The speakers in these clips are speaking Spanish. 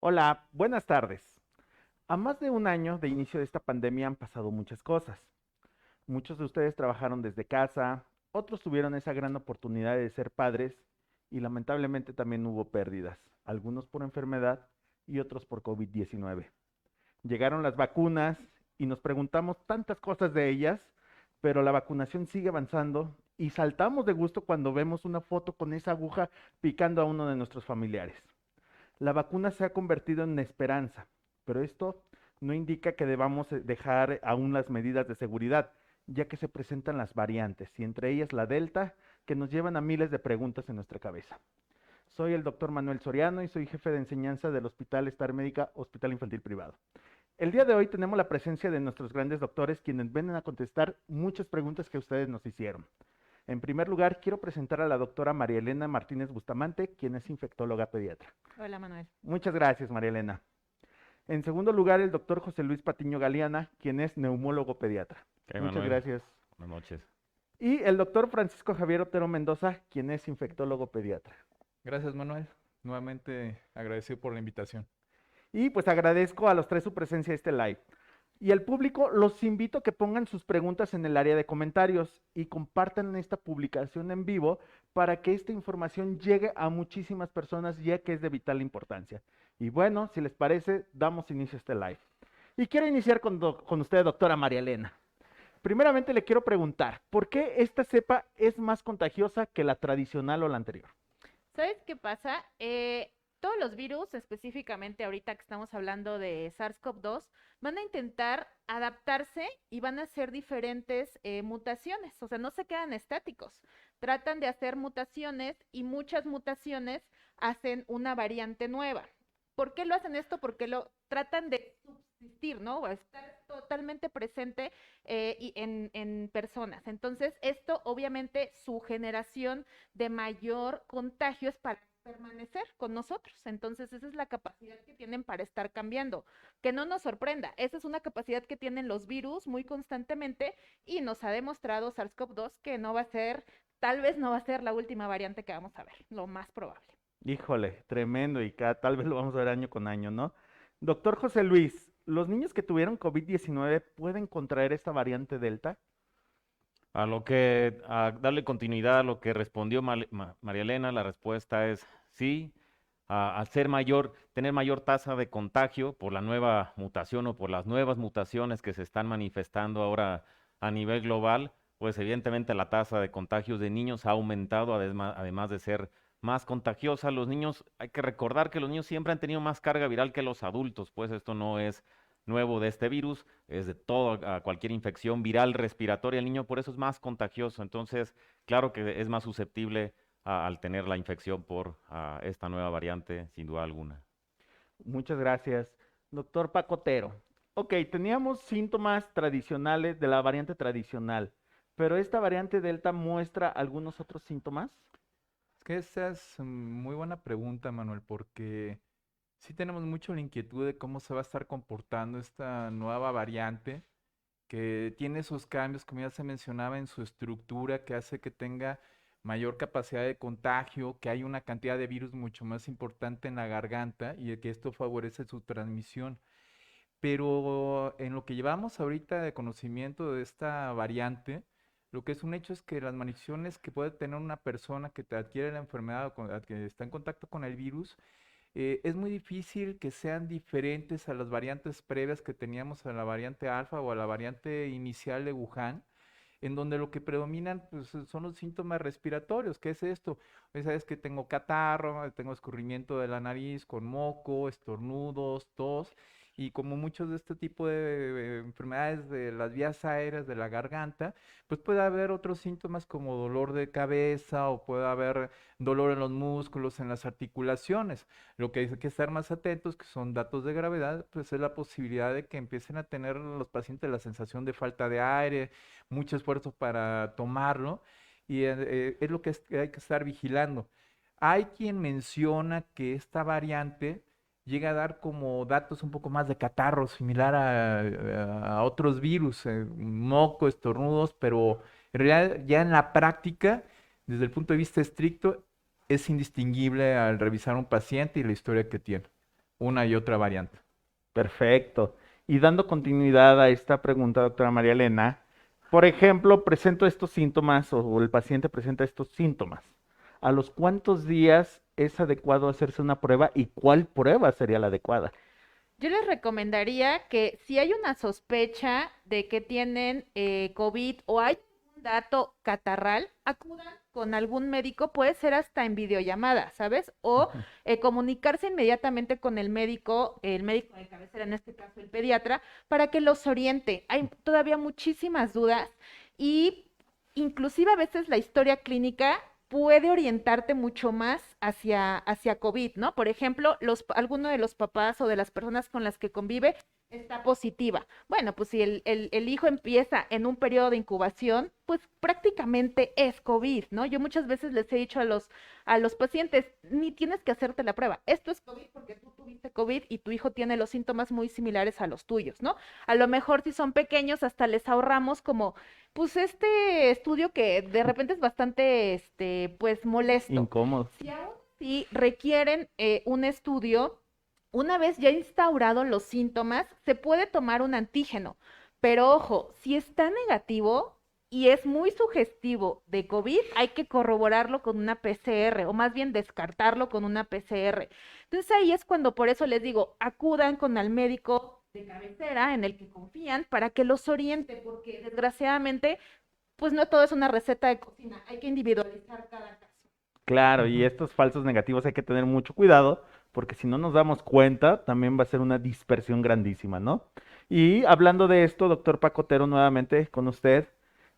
Hola, buenas tardes. A más de un año de inicio de esta pandemia han pasado muchas cosas. Muchos de ustedes trabajaron desde casa, otros tuvieron esa gran oportunidad de ser padres y lamentablemente también hubo pérdidas, algunos por enfermedad y otros por COVID-19. Llegaron las vacunas y nos preguntamos tantas cosas de ellas, pero la vacunación sigue avanzando y saltamos de gusto cuando vemos una foto con esa aguja picando a uno de nuestros familiares. La vacuna se ha convertido en esperanza, pero esto no indica que debamos dejar aún las medidas de seguridad, ya que se presentan las variantes, y entre ellas la Delta, que nos llevan a miles de preguntas en nuestra cabeza. Soy el doctor Manuel Soriano y soy jefe de enseñanza del Hospital Star Médica Hospital Infantil Privado. El día de hoy tenemos la presencia de nuestros grandes doctores quienes vienen a contestar muchas preguntas que ustedes nos hicieron. En primer lugar, quiero presentar a la doctora María Elena Martínez Bustamante, quien es infectóloga pediatra. Hola Manuel. Muchas gracias, María Elena. En segundo lugar, el doctor José Luis Patiño Galeana, quien es neumólogo pediatra. Ok, Muchas Manuel, gracias. buenas noches. Y el doctor Francisco Javier Otero Mendoza, quien es infectólogo pediatra. Gracias, Manuel. Nuevamente agradecido por la invitación. Y pues agradezco a los tres su presencia en este live. Y al público los invito a que pongan sus preguntas en el área de comentarios y compartan esta publicación en vivo para que esta información llegue a muchísimas personas ya que es de vital importancia. Y bueno, si les parece, damos inicio a este live. Y quiero iniciar con usted, doctora María Elena. Primeramente le quiero preguntar, ¿por qué esta cepa es más contagiosa que la tradicional o la anterior? ¿Sabes qué pasa? Todos los virus, específicamente ahorita que estamos hablando de SARS-CoV-2, van a intentar adaptarse y van a hacer diferentes mutaciones, o sea, no se quedan estáticos. Tratan de hacer mutaciones y muchas mutaciones hacen una variante nueva. ¿Por qué lo hacen esto? Porque lo tratan de subsistir, ¿no? O estar totalmente presente en personas. Entonces, esto obviamente su generación de mayor contagio es para permanecer con nosotros. Entonces, esa es la capacidad que tienen para estar cambiando. Que no nos sorprenda, esa es una capacidad que tienen los virus muy constantemente y nos ha demostrado SARS-CoV-2 que no va a ser, tal vez no va a ser la última variante que vamos a ver, lo más probable. Híjole, tremendo y tal vez lo vamos a ver año con año, ¿no? Doctor José Luis, ¿los niños que tuvieron COVID-19 pueden contraer esta variante Delta? A darle continuidad a lo que respondió María Elena, la respuesta es sí. Al ser mayor, tener mayor tasa de contagio por la nueva mutación o por las nuevas mutaciones que se están manifestando ahora a nivel global, pues evidentemente la tasa de contagios de niños ha aumentado, además de ser más contagiosa. Los niños, hay que recordar que los niños siempre han tenido más carga viral que los adultos, pues esto no es nuevo de este virus, es de toda cualquier infección viral respiratoria. El niño por eso es más contagioso. Entonces, claro que es más susceptible al tener la infección por esta nueva variante, sin duda alguna. Muchas gracias. Doctor Pacotero. Ok, teníamos síntomas tradicionales de la variante tradicional, pero esta variante Delta muestra algunos otros síntomas. Es que esa es muy buena pregunta, Manuel, porque sí tenemos mucho la inquietud de cómo se va a estar comportando esta nueva variante que tiene esos cambios, como ya se mencionaba, en su estructura, que hace que tenga mayor capacidad de contagio, que hay una cantidad de virus mucho más importante en la garganta y que esto favorece su transmisión. Pero en lo que llevamos ahorita de conocimiento de esta variante, lo que es un hecho es que las manifestaciones que puede tener una persona que te adquiere la enfermedad que está en contacto con el virus, es muy difícil que sean diferentes a las variantes previas que teníamos a la variante alfa o a la variante inicial de Wuhan, en donde lo que predominan pues, son los síntomas respiratorios. ¿Qué es esto? Pues, sabes que tengo catarro, tengo escurrimiento de la nariz con moco, estornudos, tos, y como muchos de este tipo de enfermedades de las vías aéreas de la garganta, pues puede haber otros síntomas como dolor de cabeza o puede haber dolor en los músculos, en las articulaciones. Lo que hay que estar más atentos, que son datos de gravedad, pues es la posibilidad de que empiecen a tener los pacientes la sensación de falta de aire, mucho esfuerzo para tomarlo, y es lo que hay que estar vigilando. Hay quien menciona que esta variante llega a dar como datos un poco más de catarro, similar a otros virus, moco, estornudos, pero en realidad ya en la práctica, desde el punto de vista estricto, es indistinguible al revisar un paciente y la historia que tiene. una y otra variante. Perfecto. Y dando continuidad a esta pregunta, doctora María Elena, por ejemplo, presento estos síntomas o el paciente presenta estos síntomas. ¿A los cuántos días es adecuado hacerse una prueba y cuál prueba sería la adecuada? Yo les recomendaría que si hay una sospecha de que tienen COVID o hay un dato catarral, acudan con algún médico, puede ser hasta en videollamada, ¿sabes? O Ujú. comunicarse inmediatamente con el médico de cabecera, en este caso el pediatra, para que los oriente. Hay todavía muchísimas dudas y inclusive a veces la historia clínica puede orientarte mucho más hacia COVID, ¿no? Por ejemplo, alguno de los papás o de las personas con las que convive está positiva. Bueno, pues si el hijo empieza en un periodo de incubación, pues prácticamente es COVID, ¿no? Yo muchas veces les he dicho a los pacientes, ni tienes que hacerte la prueba. Esto es COVID porque tú tuviste COVID y tu hijo tiene los síntomas muy similares a los tuyos, ¿no? A lo mejor si son pequeños, hasta les ahorramos como pues este estudio que de repente es bastante, pues molesto. Incómodo. Si aún así requieren un estudio, una vez ya instaurados los síntomas, se puede tomar un antígeno. Pero ojo, si está negativo y es muy sugestivo de COVID, hay que corroborarlo con una PCR o más bien descartarlo con una PCR. Entonces ahí es cuando por eso les digo, acudan con al médico de cabecera en el que confían para que los oriente, porque desgraciadamente, pues no todo es una receta de cocina, hay que individualizar cada caso. Claro, y Ujú. estos falsos negativos hay que tener mucho cuidado, porque si no nos damos cuenta, también va a ser una dispersión grandísima, ¿no? Y hablando de esto, doctor Pacotero, nuevamente con usted,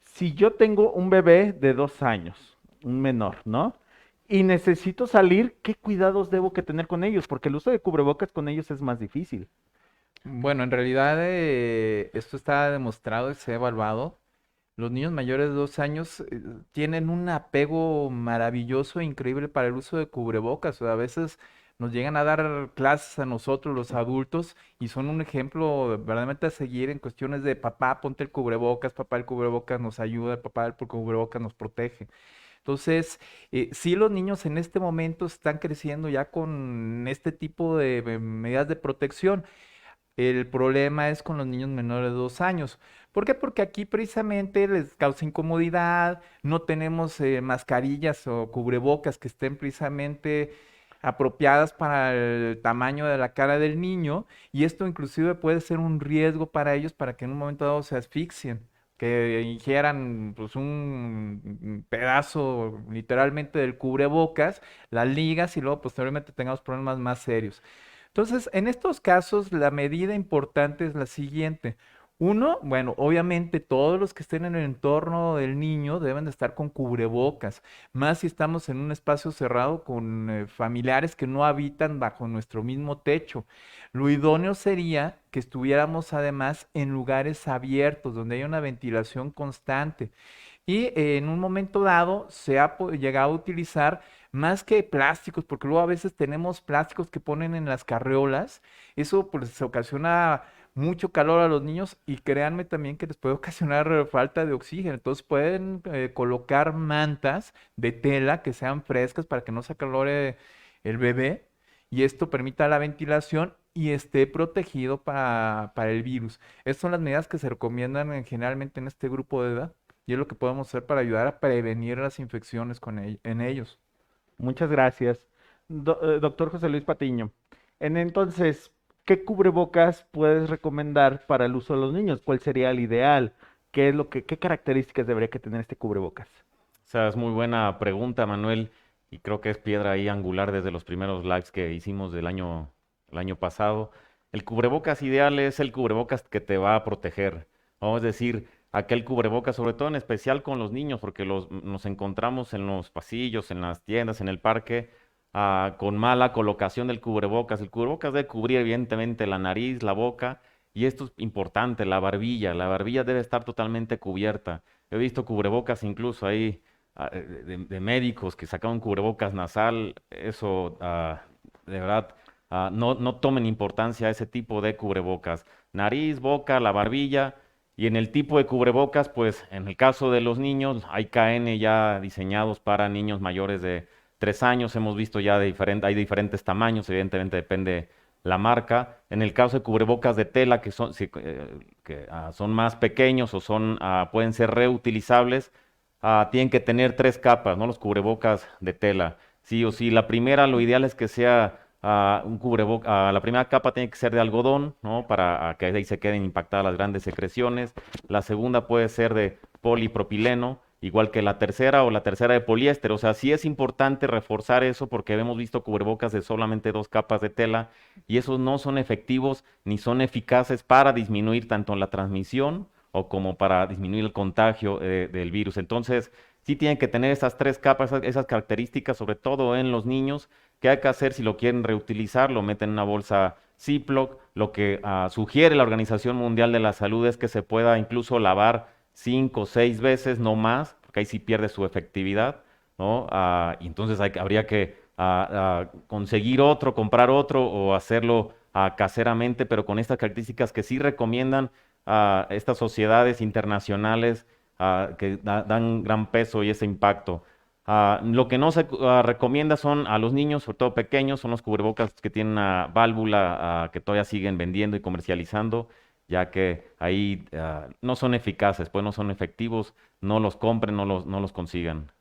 si yo tengo un bebé de 2 años, un menor, ¿no? Y necesito salir, ¿qué cuidados debo que tener con ellos? Porque el uso de cubrebocas con ellos es más difícil. Bueno, en realidad esto está demostrado y se ha evaluado. Los niños mayores de 2 años tienen un apego maravilloso e increíble para el uso de cubrebocas. O sea, a veces nos llegan a dar clases a nosotros, los adultos, y son un ejemplo verdaderamente a seguir en cuestiones de papá, ponte el cubrebocas nos ayuda, papá, el cubrebocas nos protege. Entonces, sí, los niños en este momento están creciendo ya con este tipo de medidas de protección. El problema es con los niños menores de 2 años. ¿Por qué? Porque aquí precisamente les causa incomodidad, no tenemos mascarillas o cubrebocas que estén precisamente apropiadas para el tamaño de la cara del niño y esto inclusive puede ser un riesgo para ellos para que en un momento dado se asfixien, que ingieran pues un pedazo literalmente del cubrebocas, las ligas y luego posteriormente tengamos problemas más serios. Entonces, en estos casos, la medida importante es la siguiente. Uno, bueno, obviamente todos los que estén en el entorno del niño deben de estar con cubrebocas, más si estamos en un espacio cerrado con familiares que no habitan bajo nuestro mismo techo. Lo idóneo sería que estuviéramos además en lugares abiertos, donde haya una ventilación constante. Y en un momento dado se ha llegado a utilizar más que plásticos, porque luego a veces tenemos plásticos que ponen en las carreolas, eso pues se ocasiona mucho calor a los niños y créanme también que les puede ocasionar falta de oxígeno. Entonces pueden colocar mantas de tela que sean frescas para que no se acalore el bebé y esto permita la ventilación y esté protegido para el virus. Estas son las medidas que se recomiendan generalmente en este grupo de edad y es lo que podemos hacer para ayudar a prevenir las infecciones en ellos. Muchas gracias. Doctor José Luis Patiño. Entonces, ¿qué cubrebocas puedes recomendar para el uso de los niños? ¿Cuál sería el ideal? ¿Qué características debería que tener este cubrebocas? O sea, es muy buena pregunta, Manuel, y creo que es piedra ahí angular desde los primeros lives que hicimos el año pasado. El cubrebocas ideal es el cubrebocas que te va a proteger. Vamos a decir, aquel cubrebocas, sobre todo en especial con los niños, porque nos encontramos en los pasillos, en las tiendas, en el parque, con mala colocación del cubrebocas. El cubrebocas debe cubrir evidentemente la nariz, la boca, y esto es importante, la barbilla. La barbilla debe estar totalmente cubierta. He visto cubrebocas incluso ahí de médicos que sacaban cubrebocas nasal, eso de verdad, no tomen importancia a ese tipo de cubrebocas. Nariz, boca, la barbilla, y en el tipo de cubrebocas, pues en el caso de los niños, hay KN ya diseñados para niños mayores de 3 años, hemos visto ya hay diferentes tamaños, evidentemente depende la marca. En el caso de cubrebocas de tela, que son, son más pequeños o pueden ser reutilizables, tienen que tener 3 capas, ¿no? Los cubrebocas de tela. Sí o sí. La primera, lo ideal es que sea un cubrebocas, la primera capa tiene que ser de algodón, ¿no? Para que ahí se queden impactadas las grandes secreciones. La segunda puede ser de polipropileno, igual que la tercera, o la tercera de poliéster. O sea, sí es importante reforzar eso porque hemos visto cubrebocas de solamente 2 capas de tela y esos no son efectivos ni son eficaces para disminuir tanto la transmisión o como para disminuir el contagio del virus. Entonces, sí tienen que tener esas 3 capas, esas características, sobre todo en los niños. ¿Qué hay que hacer si lo quieren reutilizar? Lo meten en una bolsa Ziploc. Lo que sugiere la Organización Mundial de la Salud es que se pueda incluso lavar 5 o 6 veces, no más, porque ahí sí pierde su efectividad, ¿no? Y entonces habría que conseguir otro, comprar otro o hacerlo caseramente, pero con estas características que sí recomiendan estas sociedades internacionales que dan gran peso y ese impacto. Lo que no se recomienda son a los niños, sobre todo pequeños, son los cubrebocas que tienen una válvula que todavía siguen vendiendo y comercializando, ya que ahí no son eficaces, pues no son efectivos, no los compren, no los consigan.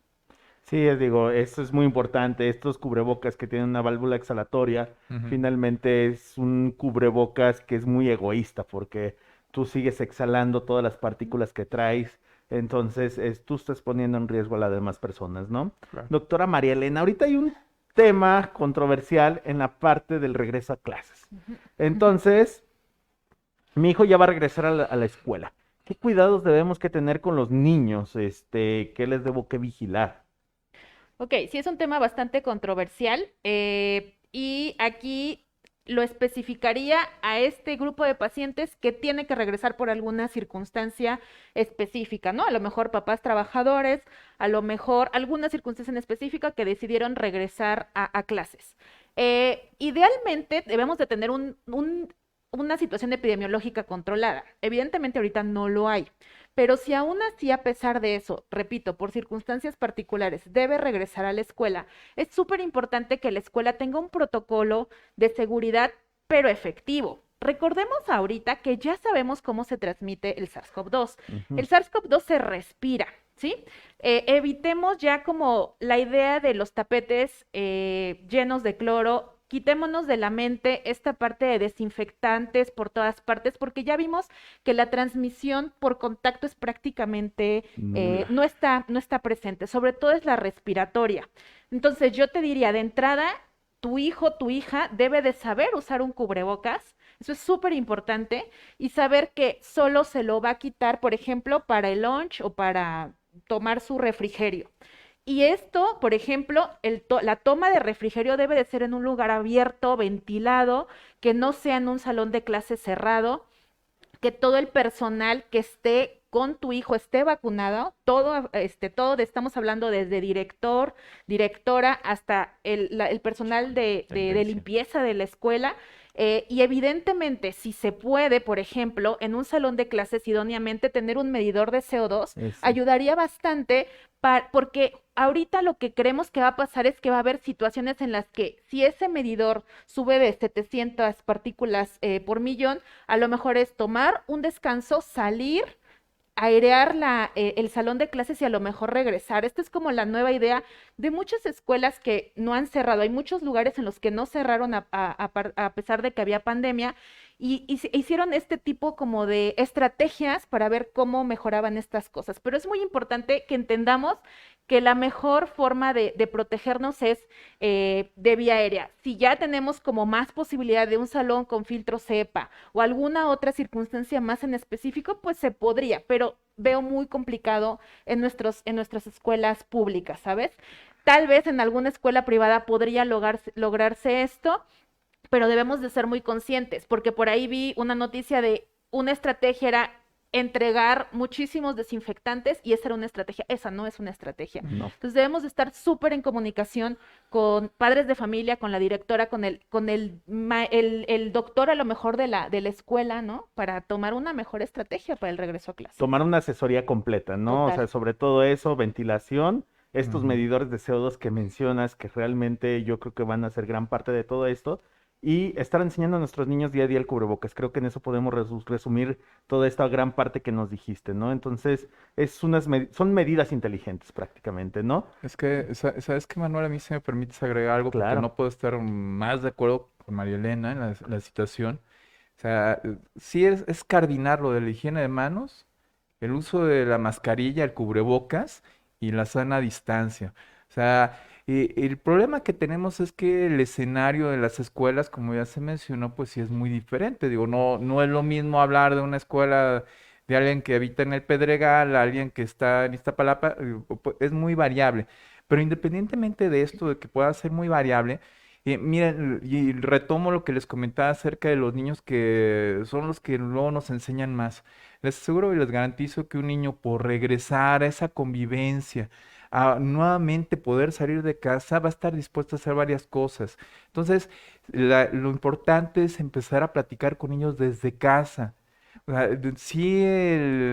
Sí, digo, esto es muy importante. Estos cubrebocas que tienen una válvula exhalatoria, Ujú. finalmente es un cubrebocas que es muy egoísta porque tú sigues exhalando todas las partículas que traes, entonces tú estás poniendo en riesgo a las demás personas, ¿no? Claro. Doctora María Elena, ahorita hay un tema controversial en la parte del regreso a clases. Ujú. Entonces, mi hijo ya va a regresar a la escuela. ¿Qué cuidados debemos que tener con los niños? ¿Qué les debo que vigilar? Ok, sí es un tema bastante controversial y aquí lo especificaría a este grupo de pacientes que tiene que regresar por alguna circunstancia específica, ¿no? A lo mejor papás trabajadores, a lo mejor alguna circunstancia en específica que decidieron regresar a clases. Idealmente debemos de tener una situación epidemiológica controlada. Evidentemente ahorita no lo hay. Pero si aún así, a pesar de eso, repito, por circunstancias particulares, debe regresar a la escuela, es súper importante que la escuela tenga un protocolo de seguridad, pero efectivo. Recordemos ahorita que ya sabemos cómo se transmite el SARS-CoV-2. Ujú. El SARS-CoV-2 se respira, ¿sí? Evitemos ya como la idea de los tapetes llenos de cloro. Quitémonos de la mente esta parte de desinfectantes por todas partes, porque ya vimos que la transmisión por contacto es prácticamente, Nula. no está presente, sobre todo es la respiratoria. Entonces yo te diría, de entrada, tu hijo, tu hija debe de saber usar un cubrebocas, eso es súper importante, y saber que solo se lo va a quitar, por ejemplo, para el lunch o para tomar su refrigerio. Y esto, por ejemplo, la toma de refrigerio debe de ser en un lugar abierto, ventilado, que no sea en un salón de clase cerrado, que todo el personal que esté con tu hijo esté vacunado, estamos hablando desde director, directora, hasta el personal de Tendencia. limpieza de la escuela. Y evidentemente, si se puede, por ejemplo, en un salón de clases idóneamente tener un medidor de CO2, Eso. ayudaría bastante porque ahorita lo que creemos que va a pasar es que va a haber situaciones en las que si ese medidor sube de 700 partículas por millón, a lo mejor es tomar un descanso, salir, airear el salón de clases y a lo mejor regresar. Esta es como la nueva idea de muchas escuelas que no han cerrado. Hay muchos lugares en los que no cerraron a pesar de que había pandemia y hicieron este tipo como de estrategias para ver cómo mejoraban estas cosas. Pero es muy importante que entendamos que la mejor forma de protegernos es de vía aérea. Si ya tenemos como más posibilidad de un salón con filtro cepa o alguna otra circunstancia más en específico, pues se podría, pero veo muy complicado en nuestras escuelas públicas, ¿sabes? Tal vez en alguna escuela privada podría lograrse esto, pero debemos de ser muy conscientes, porque por ahí vi una noticia de una estrategia era entregar muchísimos desinfectantes y esa era una estrategia, esa no es una estrategia. No. Entonces debemos de estar súper en comunicación con padres de familia, con la directora, con el doctor a lo mejor de la escuela, ¿no? Para tomar una mejor estrategia para el regreso a clase. Tomar una asesoría completa, ¿no? O Total. sea, sobre todo eso, ventilación, estos Ujú. medidores de CO2 que mencionas, que realmente yo creo que van a ser gran parte de todo esto. y estar enseñando a nuestros niños día a día el cubrebocas. Creo que en eso podemos resumir toda esta gran parte que nos dijiste, ¿no? Entonces, son medidas inteligentes prácticamente, ¿no? Es que, ¿sabes qué, Manuel? A mí se me permites agregar algo porque Claro, no puedo estar más de acuerdo con María Elena en la situación. O sea, sí es cardinal lo de la higiene de manos, el uso de la mascarilla, el cubrebocas y la sana distancia. O sea, el problema que tenemos es que el escenario de las escuelas, como ya se mencionó, pues sí es muy diferente. Digo, no es lo mismo hablar de una escuela de alguien que habita en el Pedregal, a alguien que está en Iztapalapa, es muy variable. Pero independientemente de esto, de que pueda ser muy variable, miren, y retomo lo que les comentaba acerca de los niños que son los que luego nos enseñan más. Les aseguro y les garantizo que un niño por regresar a esa convivencia, a nuevamente poder salir de casa, va a estar dispuesto a hacer varias cosas. Entonces, lo importante es empezar a platicar con niños desde casa. O sea, sí,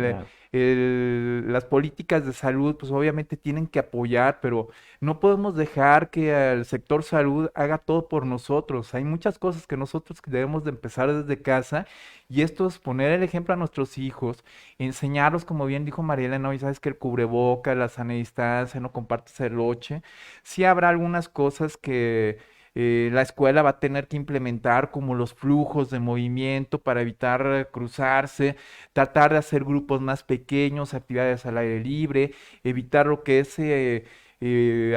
claro. las políticas de salud, pues obviamente tienen que apoyar, pero no podemos dejar que el sector salud haga todo por nosotros. Hay muchas cosas que nosotros debemos de empezar desde casa y esto es poner el ejemplo a nuestros hijos, enseñarlos, como bien dijo Mariela, no, y sabes que el cubreboca, la sana distancia, no compartes el loche. Sí habrá algunas cosas que la escuela va a tener que implementar como los flujos de movimiento para evitar cruzarse, tratar de hacer grupos más pequeños, actividades al aire libre, evitar lo que es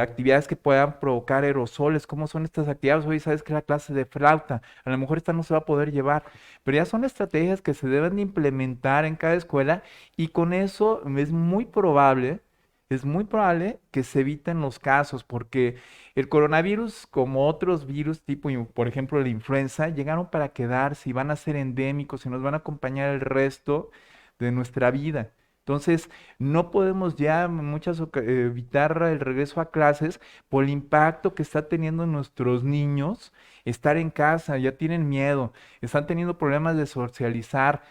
actividades que puedan provocar aerosoles. ¿Cómo son estas actividades? Hoy sabes que la clase de flauta, a lo mejor esta no se va a poder llevar, pero ya son estrategias que se deben de implementar en cada escuela y con eso es muy probable que se eviten los casos, porque el coronavirus, como otros virus tipo, por ejemplo, la influenza, llegaron para quedarse y van a ser endémicos y nos van a acompañar el resto de nuestra vida. Entonces, no podemos ya en evitar el regreso a clases por el impacto que está teniendo en nuestros niños estar en casa, ya tienen miedo, están teniendo problemas de socializar,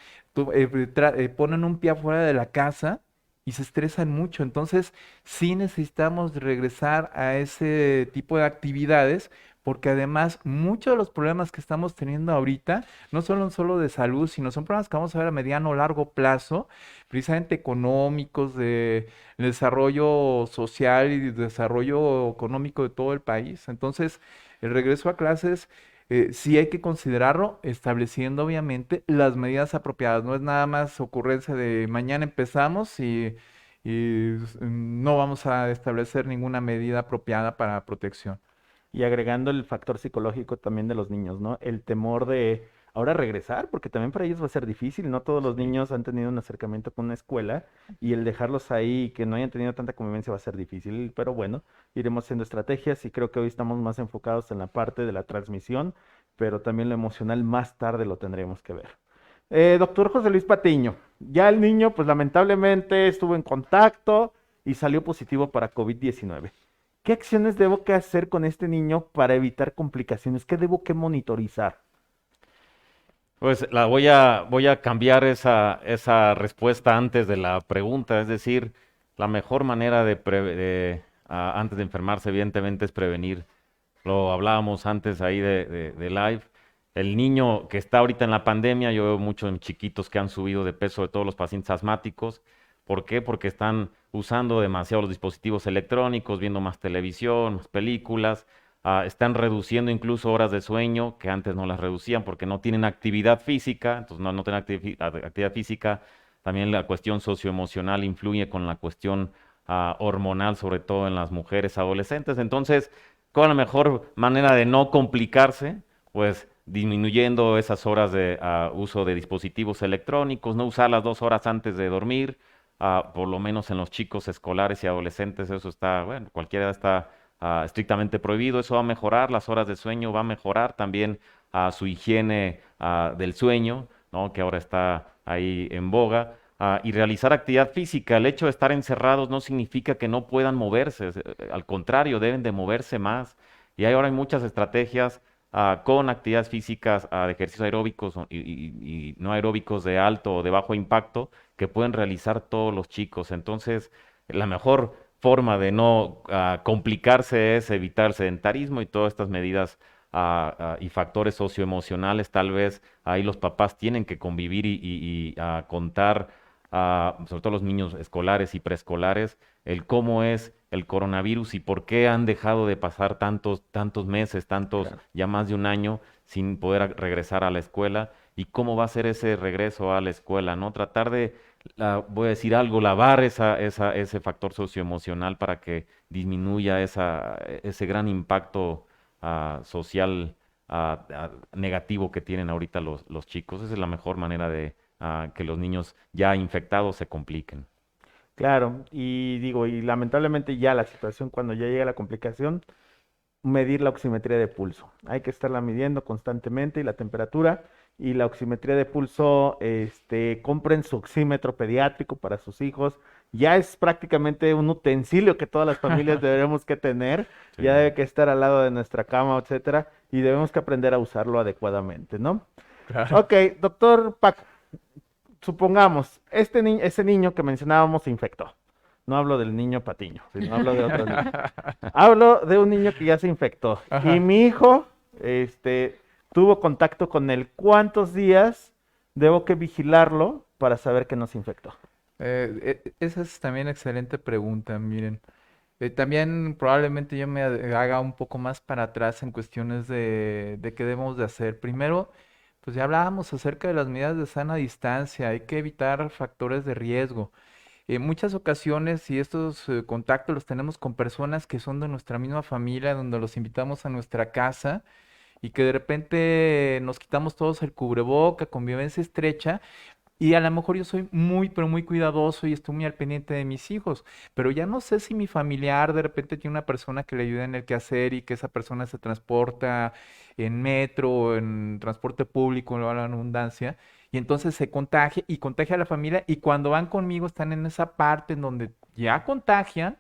ponen un pie afuera de la casa y se estresan mucho. Entonces, sí necesitamos regresar a ese tipo de actividades, porque además muchos de los problemas que estamos teniendo ahorita no son solo de salud, sino son problemas que vamos a ver a mediano o largo plazo, precisamente económicos, de desarrollo social y de desarrollo económico de todo el país. Entonces, el regreso a clases sí hay que considerarlo, estableciendo obviamente las medidas apropiadas. No es nada más ocurrencia de mañana empezamos y no vamos a establecer ninguna medida apropiada para protección. Y agregando el factor psicológico también de los niños, ¿no? El temor de ahora regresar, porque también para ellos va a ser difícil, no todos los Sí. niños han tenido un acercamiento con una escuela y el dejarlos ahí, que no hayan tenido tanta convivencia va a ser difícil, pero bueno, iremos haciendo estrategias y creo que hoy estamos más enfocados en la parte de la transmisión, pero también lo emocional más tarde lo tendremos que ver. Doctor José Luis Patiño, ya el niño pues lamentablemente estuvo en contacto y salió positivo para COVID-19. ¿Qué acciones debo que hacer con este niño para evitar complicaciones? ¿Qué debo que monitorizar? Pues voy a cambiar esa respuesta antes de la pregunta, es decir, la mejor manera antes de enfermarse, evidentemente, es prevenir. Lo hablábamos antes ahí de live. El niño que está ahorita en la pandemia, yo veo muchos chiquitos que han subido de peso, de todos los pacientes asmáticos. ¿Por qué? Porque están usando demasiado los dispositivos electrónicos, viendo más televisión, más películas, están reduciendo incluso horas de sueño que antes no las reducían porque no tienen actividad física, entonces no tienen actividad física. También la cuestión socioemocional influye con la cuestión hormonal, sobre todo en las mujeres adolescentes. Entonces, ¿cuál es la mejor manera de no complicarse? Pues disminuyendo esas horas de uso de dispositivos electrónicos, no usar las 2 horas antes de dormir, por lo menos en los chicos escolares y adolescentes, eso está, bueno, cualquiera está estrictamente prohibido. Eso va a mejorar las horas de sueño, va a mejorar también su higiene del sueño, ¿no? Que ahora está ahí en boga. Y realizar actividad física. El hecho de estar encerrados no significa que no puedan moverse, al contrario, deben de moverse más. Y ahora hay muchas estrategias con actividades físicas, de ejercicios aeróbicos y no aeróbicos de alto o de bajo impacto que pueden realizar todos los chicos. Entonces, la mejor forma de no complicarse es evitar el sedentarismo y todas estas medidas y factores socioemocionales, tal vez ahí los papás tienen que convivir y contar, sobre todo los niños escolares y preescolares, el cómo es el coronavirus y por qué han dejado de pasar tantos meses, Claro. ya más de un año sin poder regresar a la escuela y cómo va a ser ese regreso a la escuela, ¿no? Tratar de, voy a decir algo, lavar ese factor socioemocional para que disminuya ese gran impacto social negativo que tienen ahorita los chicos. Esa es la mejor manera de que los niños ya infectados se compliquen. Claro, y digo, y lamentablemente ya la situación cuando ya llega la complicación, medir la oximetría de pulso. Hay que estarla midiendo constantemente y la temperatura y la oximetría de pulso, compren su oxímetro pediátrico para sus hijos. Ya es prácticamente un utensilio que todas las familias deberemos que tener, Sí. ya debe que estar al lado de nuestra cama, etcétera, y debemos que aprender a usarlo adecuadamente, ¿no? Claro. Ok, doctor Paco, supongamos, ese niño que mencionábamos se infectó. No hablo del niño Patiño, sino hablo de otro niño. Hablo de un niño que ya se infectó. Y Ajá. mi hijo, tuvo contacto con él. ¿Cuántos días debo que vigilarlo para saber que no se infectó? Esa es también excelente pregunta, miren. También probablemente yo me haga un poco más para atrás en cuestiones de qué debemos de hacer. Primero, pues ya hablábamos acerca de las medidas de sana distancia, hay que evitar factores de riesgo. En muchas ocasiones, si estos contactos los tenemos con personas que son de nuestra misma familia, donde los invitamos a nuestra casa y que de repente nos quitamos todos el cubreboca, convivencia estrecha, y a lo mejor yo soy muy, pero muy cuidadoso y estoy muy al pendiente de mis hijos, pero ya no sé si mi familiar de repente tiene una persona que le ayuda en el quehacer y que esa persona se transporta en metro o en transporte público, no la abundancia, y entonces se contagia y contagia a la familia y cuando van conmigo están en esa parte en donde ya contagian,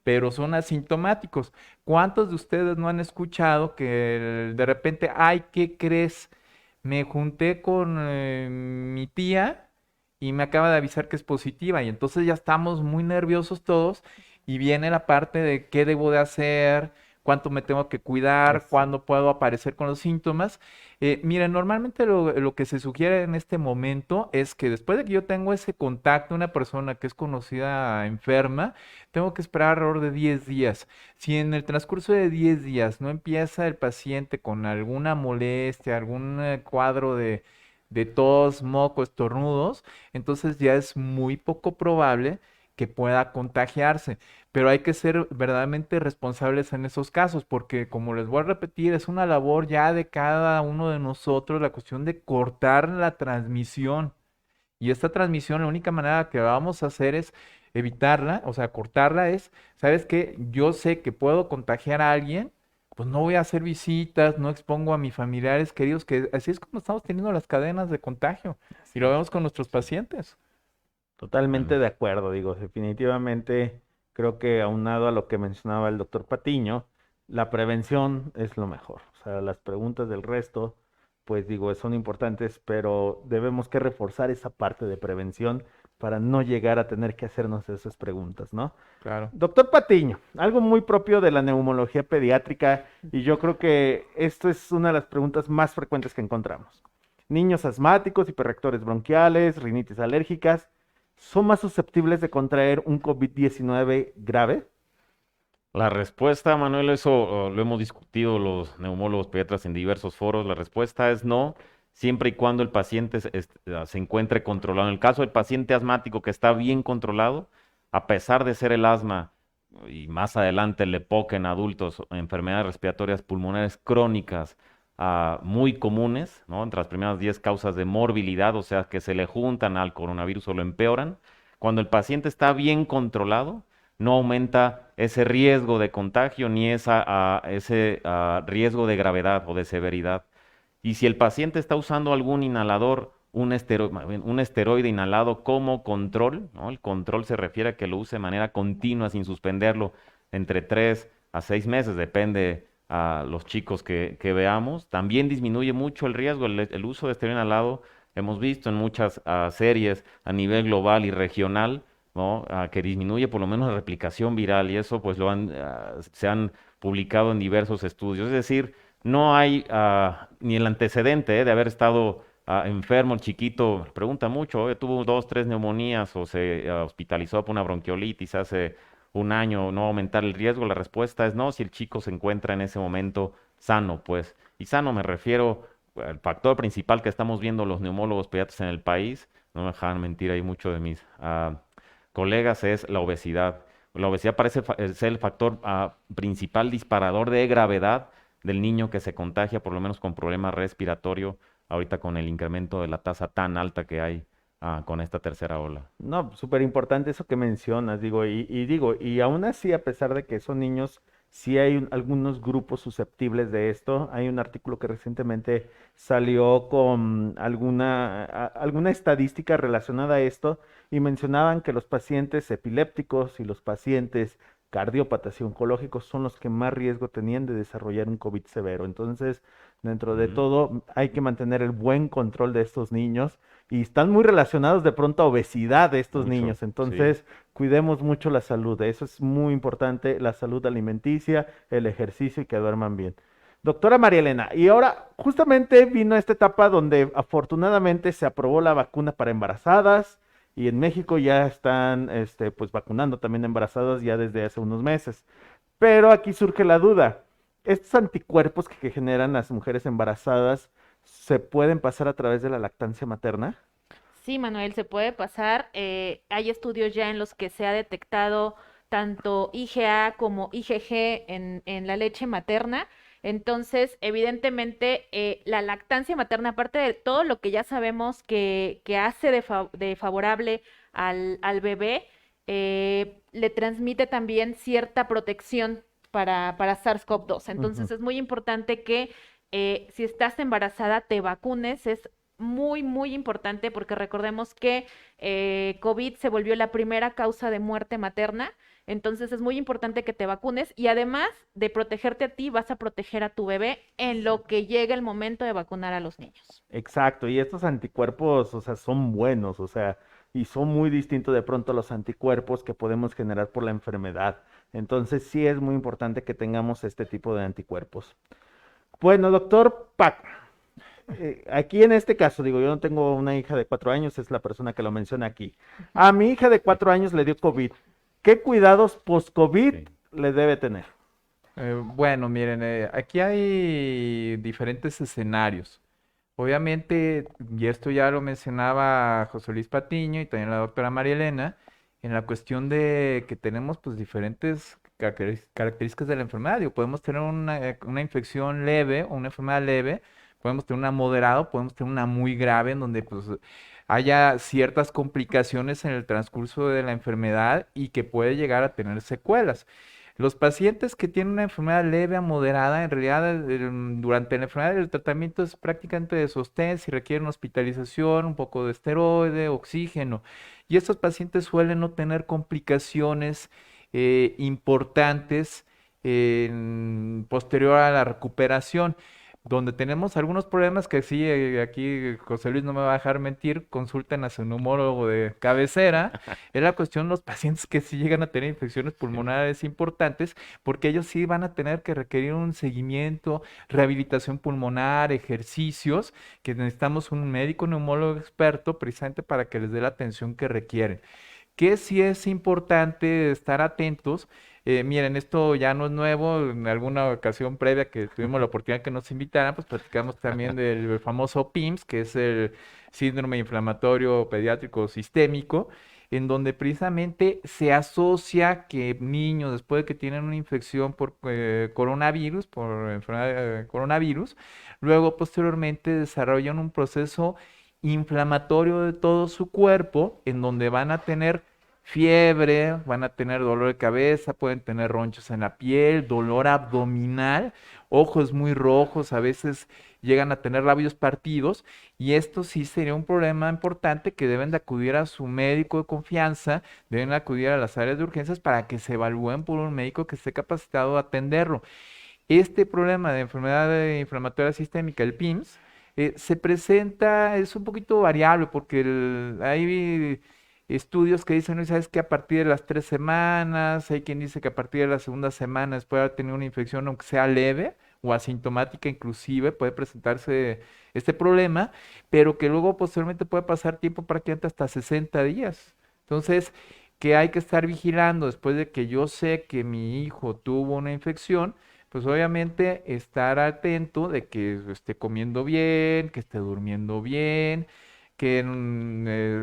pero son asintomáticos. ¿Cuántos de ustedes no han escuchado que de repente, ay, ¿qué crees? Me junté con mi tía y me acaba de avisar que es positiva y entonces ya estamos muy nerviosos todos y viene la parte de qué debo de hacer, cuánto me tengo que cuidar, Eso. cuándo puedo aparecer con los síntomas. Miren, normalmente lo que se sugiere en este momento es que después de que yo tengo ese contacto, una persona que es conocida enferma, tengo que esperar alrededor de 10 días. Si en el transcurso de 10 días no empieza el paciente con alguna molestia, algún cuadro de tos, moco, estornudos, entonces ya es muy poco probable que pueda contagiarse. Pero hay que ser verdaderamente responsables en esos casos, porque como les voy a repetir, es una labor ya de cada uno de nosotros la cuestión de cortar la transmisión. Y esta transmisión, la única manera que vamos a hacer es evitarla, o sea, cortarla es, ¿sabes qué? Yo sé que puedo contagiar a alguien, pues no voy a hacer visitas, no expongo a mis familiares queridos, que así es como estamos teniendo las cadenas de contagio. Y lo vemos con nuestros pacientes. Totalmente Bueno, de acuerdo, digo, definitivamente creo que aunado a lo que mencionaba el doctor Patiño, la prevención es lo mejor. O sea, las preguntas del resto, pues digo, son importantes, pero debemos que reforzar esa parte de prevención para no llegar a tener que hacernos esas preguntas, ¿no? Claro. Doctor Patiño, algo muy propio de la neumología pediátrica, y yo creo que esto es una de las preguntas más frecuentes que encontramos. Niños asmáticos, hiperrectores bronquiales, rinitis alérgicas, ¿son más susceptibles de contraer un COVID-19 grave? la respuesta, Manuel, eso lo hemos discutido los neumólogos pediatras en diversos foros. La respuesta es no, siempre y cuando el paciente se encuentre controlado. En el caso del paciente asmático que está bien controlado, a pesar de ser el asma y más adelante el EPOC en adultos, enfermedades respiratorias pulmonares crónicas muy comunes, ¿no? Entre las primeras 10 causas de morbilidad, o sea, que se le juntan al coronavirus o lo empeoran. Cuando el paciente está bien controlado, no aumenta ese riesgo de contagio ni ese riesgo de gravedad o de severidad. Y si el paciente está usando algún inhalador, un esteroide inhalado como control, ¿no? El control se refiere a que lo use de manera continua sin suspenderlo entre 3 a 6 meses, depende a los chicos que veamos. También disminuye mucho el riesgo. El uso de esteroide inhalado, hemos visto en muchas series a nivel global y regional, ¿no? Que disminuye por lo menos la replicación viral y eso pues se han publicado en diversos estudios. Es decir, no hay ni el antecedente de haber estado enfermo el chiquito. Pregunta mucho, oye, tuvo 2, 3 neumonías o se hospitalizó por una bronquiolitis hace un año, ¿no va a aumentar el riesgo? La respuesta es no, si el chico se encuentra en ese momento sano, pues. Y sano me refiero al factor principal que estamos viendo los neumólogos pediatras en el país, no me dejan mentir ahí mucho de mis colegas, es la obesidad. La obesidad parece ser el factor principal disparador de gravedad del niño que se contagia, por lo menos con problema respiratorio, ahorita con el incremento de la tasa tan alta que hay con esta tercera ola. No, súper importante eso que mencionas, digo, y aún así, a pesar de que son niños, sí hay algunos grupos susceptibles de esto. Hay un artículo que recientemente salió con alguna estadística relacionada a esto y mencionaban que los pacientes epilépticos y los pacientes cardiópatas y oncológicos son los que más riesgo tenían de desarrollar un COVID severo. Entonces, dentro de Ujú. todo, hay que mantener el buen control de estos niños y están muy relacionados de pronto a obesidad de estos Mucho, niños. sí. Entonces, cuidemos mucho la salud. Eso es muy importante, la salud alimenticia, el ejercicio y que duerman bien. Doctora María Elena, y ahora justamente vino esta etapa donde afortunadamente se aprobó la vacuna para embarazadas y en México ya están pues vacunando también embarazadas ya desde hace unos meses. Pero aquí surge la duda. ¿Estos anticuerpos que generan las mujeres embarazadas se pueden pasar a través de la lactancia materna? Sí, Manuel, se puede pasar. Hay estudios ya en los que se ha detectado tanto IgA como IgG en la leche materna. Entonces, evidentemente, la lactancia materna, aparte de todo lo que ya sabemos que hace de favorable al bebé, le transmite también cierta protección para SARS-CoV-2. Ujú. Entonces, es muy importante que si estás embarazada, te vacunes. Es muy, muy importante porque recordemos que COVID se volvió la primera causa de muerte materna. Entonces es muy importante que te vacunes y además de protegerte a ti, vas a proteger a tu bebé en lo que llegue el momento de vacunar a los niños. Exacto, y estos anticuerpos, o sea, son buenos, o sea, y son muy distintos de pronto a los anticuerpos que podemos generar por la enfermedad. Entonces, sí es muy importante que tengamos este tipo de anticuerpos. Bueno, doctor Paco, aquí en este caso, digo, yo no tengo una hija de 4 años, es la persona que lo menciona aquí. Ujú. A mi hija de 4 años le dio COVID. ¿Qué cuidados post-COVID Sí. le debe tener? Bueno, miren, aquí hay diferentes escenarios. Obviamente, y esto ya lo mencionaba José Luis Patiño y también la doctora María Elena, en la cuestión de que tenemos pues diferentes características de la enfermedad. Digo, podemos tener una infección leve o una enfermedad leve, podemos tener una moderada, o podemos tener una muy grave en donde pues haya ciertas complicaciones en el transcurso de la enfermedad y que puede llegar a tener secuelas. Los pacientes que tienen una enfermedad leve a moderada, en realidad durante la enfermedad el tratamiento es prácticamente de sostén, si requieren hospitalización, un poco de esteroide, oxígeno. Y estos pacientes suelen no tener complicaciones importantes posterior a la recuperación. Donde tenemos algunos problemas que sí, aquí José Luis no me va a dejar mentir, consulten a su neumólogo de cabecera, es la cuestión de los pacientes que sí llegan a tener infecciones Sí. pulmonares importantes, porque ellos sí van a tener que requerir un seguimiento, rehabilitación pulmonar, ejercicios, que necesitamos un médico neumólogo experto precisamente para que les dé la atención que requieren. Que sí es importante estar atentos. Miren, esto ya no es nuevo. En alguna ocasión previa que tuvimos la oportunidad que nos invitaran, pues platicamos también del famoso PIMS, que es el síndrome inflamatorio pediátrico sistémico, en donde precisamente se asocia que niños, después de que tienen una infección por coronavirus, por enfermedad de coronavirus, luego posteriormente desarrollan un proceso inflamatorio de todo su cuerpo, en donde van a tener fiebre, van a tener dolor de cabeza, pueden tener ronchas en la piel, dolor abdominal, ojos muy rojos, a veces llegan a tener labios partidos, y esto sí sería un problema importante que deben de acudir a su médico de confianza, deben acudir a las áreas de urgencias para que se evalúen por un médico que esté capacitado a atenderlo. Este problema de enfermedad inflamatoria sistémica, el PIMS, se presenta, es un poquito variable porque hay estudios que dicen, ¿no? Sabes que a partir de las 3 semanas, hay quien dice que a partir de la segunda semana, después de haber tenido una infección, aunque sea leve, o asintomática inclusive, puede presentarse este problema, pero que luego posteriormente puede pasar tiempo prácticamente hasta 60 días. Entonces, que hay que estar vigilando después de que yo sé que mi hijo tuvo una infección, pues obviamente estar atento de que esté comiendo bien, que esté durmiendo bien, que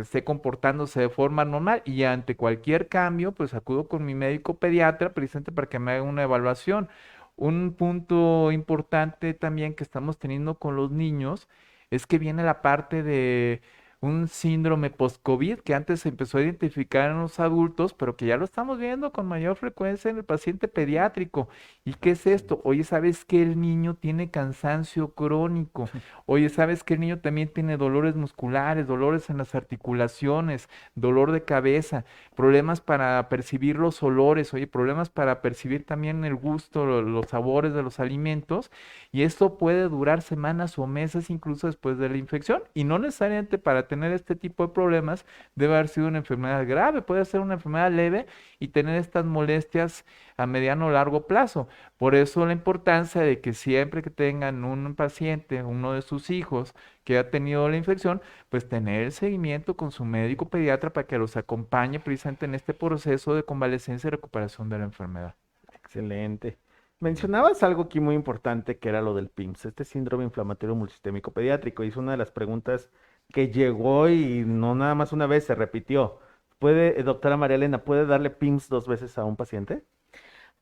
esté comportándose de forma normal y ante cualquier cambio, pues acudo con mi médico pediatra precisamente para que me haga una evaluación. Un punto importante también que estamos teniendo con los niños es que viene la parte de un síndrome post-COVID que antes se empezó a identificar en los adultos, pero que ya lo estamos viendo con mayor frecuencia en el paciente pediátrico. ¿Y qué es esto? Oye, ¿sabes que el niño tiene cansancio crónico? Oye, ¿sabes que el niño también tiene dolores musculares, dolores en las articulaciones, dolor de cabeza, problemas para percibir los olores, oye, problemas para percibir también el gusto, los sabores de los alimentos? Y esto puede durar semanas o meses incluso después de la infección. Y no necesariamente para tener este tipo de problemas debe haber sido una enfermedad grave, puede ser una enfermedad leve y tener estas molestias a mediano o largo plazo. Por eso la importancia de que siempre que tengan un paciente, uno de sus hijos que ha tenido la infección, pues tener el seguimiento con su médico pediatra para que los acompañe precisamente en este proceso de convalecencia y recuperación de la enfermedad. Excelente. Mencionabas algo aquí muy importante que era lo del PIMS, este síndrome inflamatorio multisistémico pediátrico, y es una de las preguntas que llegó y no nada más una vez, se repitió. Doctora María Elena, ¿puede darle PIMS 2 veces a un paciente?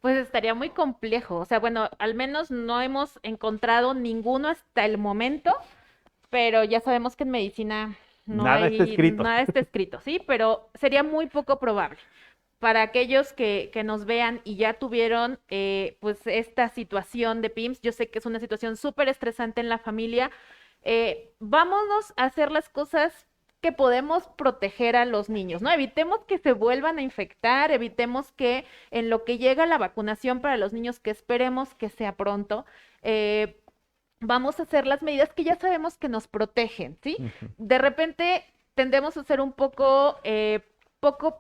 Pues estaría muy complejo. O sea, bueno, al menos no hemos encontrado ninguno hasta el momento, pero ya sabemos que en medicina no Nada está hay, escrito. nada está escrito, ¿sí? Pero sería muy poco probable. Para aquellos que nos vean y ya tuvieron pues esta situación de PIMS, yo sé que es una situación súper estresante en la familia. Vámonos a hacer las cosas que podemos proteger a los niños, ¿no? Evitemos que se vuelvan a infectar, evitemos que en lo que llega la vacunación para los niños, que esperemos que sea pronto, eh, vamos a hacer las medidas que ya sabemos que nos protegen, ¿sí? Ujú. De repente tendemos a ser un poco